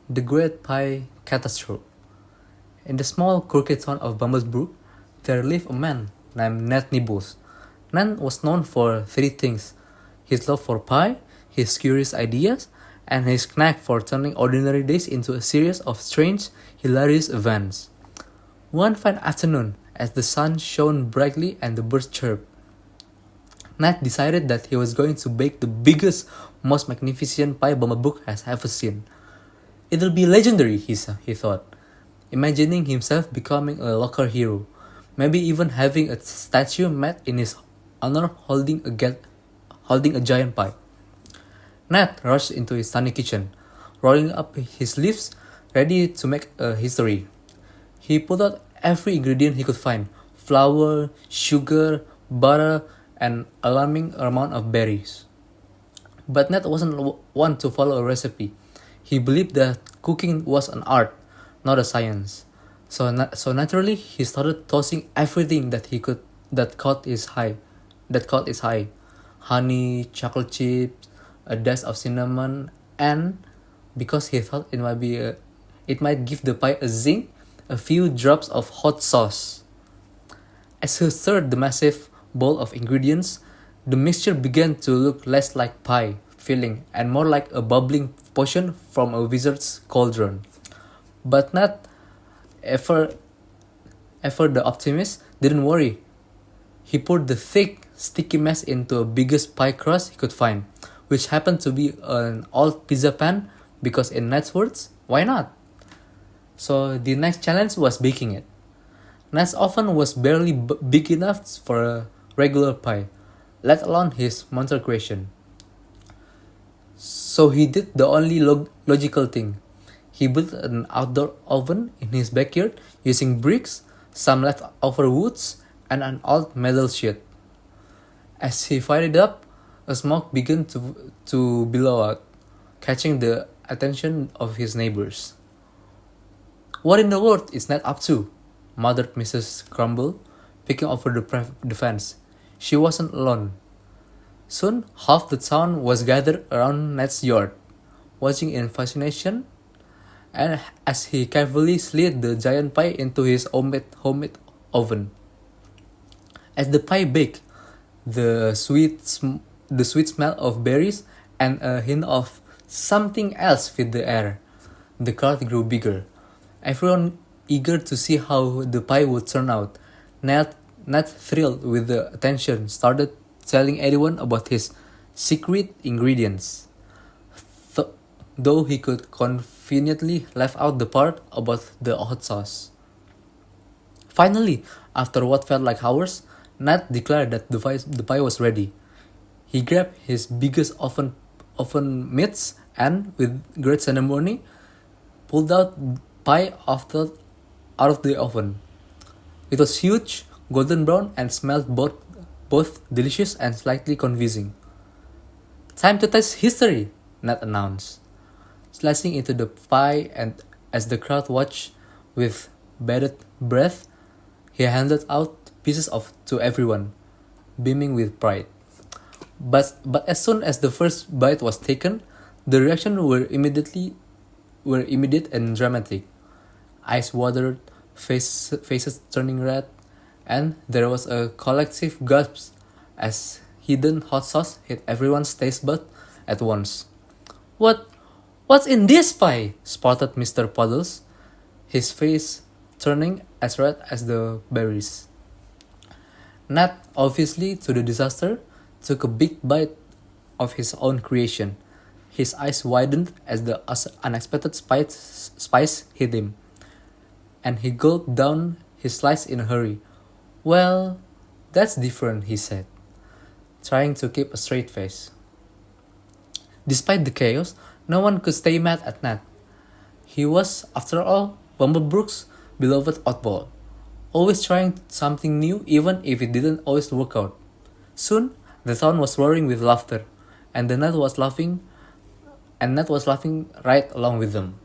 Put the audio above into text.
The Great Pie Catastrophe. In the small crooked town of Bumblesbrook, there lived a man named Ned Nibbles. Ned was known for three things: his love for pie, his curious ideas, and his knack for turning ordinary days into a series of strange, hilarious events. One fine afternoon, as the sun shone brightly and the birds chirped, Ned decided that he was going to bake the biggest, most magnificent pie Bumblebrook has ever seen. It'll be legendary, he thought, imagining himself becoming a local hero, maybe even having a statue made in his honor holding a giant pie. Ned rushed into his tiny kitchen, rolling up his sleeves, ready to make a history. He pulled out every ingredient he could find: flour, sugar, butter, and alarming amount of berries. But Ned wasn't one to follow a recipe. He believed that cooking was an art, not a science. So naturally, he started tossing everything that caught his eye: honey, chocolate chips, a dash of cinnamon, and because he thought it might give the pie a zing, a few drops of hot sauce. As he stirred the massive bowl of ingredients, the mixture began to look less like pie filling and more like a bubbling potion from a wizard's cauldron. But not ever, ever the optimist didn't worry. He poured the thick, sticky mess into a biggest pie crust he could find, which happened to be an old pizza pan because, in Ned's words, why not? So the next challenge was baking it. Ned's oven was barely big enough for a regular pie, let alone his monster creation. So he did the only logical thing. He built an outdoor oven in his backyard using bricks, some leftover woods, and an old metal sheet. As he fired it up, a smoke began to billow out, catching the attention of his neighbors. "What in the world is Ned up to?" muttered Mrs. Crumble, peeking over the fence. She wasn't alone. Soon, half the town was gathered around Ned's yard, watching in fascination, and as he carefully slid the giant pie into his homemade oven. As the pie baked, the sweet smell of berries and a hint of something else filled the air. The crowd grew bigger, everyone eager to see how the pie would turn out. Ned, thrilled with the attention, started telling everyone about his secret ingredients, though he could conveniently leave out the part about the hot sauce. Finally, after what felt like hours, Ned declared that the pie was ready. He grabbed his biggest oven mitts and, with great ceremony, pulled out pie out of the oven. It was huge, golden brown, and smelled both delicious and slightly confusing. "Time to taste history," Ned announced, slicing into the pie, and as the crowd watched with bated breath, he handed out pieces to everyone, beaming with pride. But as soon as the first bite was taken, the reactions were immediate and dramatic. Eyes watered, faces turning red, and there was a collective gasp as hidden hot sauce hit everyone's taste bud at once. What's in this pie?" sputtered Mr. Puddles, his face turning as red as the berries. Ned, obviously to the disaster, took a big bite of his own creation. His eyes widened as the unexpected spice hit him, and he gulped down his slice in a hurry. "Well, that's different," he said, trying to keep a straight face. Despite the chaos, no one could stay mad at Ned. He was, after all, Bumblebrook's beloved oddball, always trying something new even if it didn't always work out. Soon, the town was roaring with laughter, and Ned was laughing right along with them.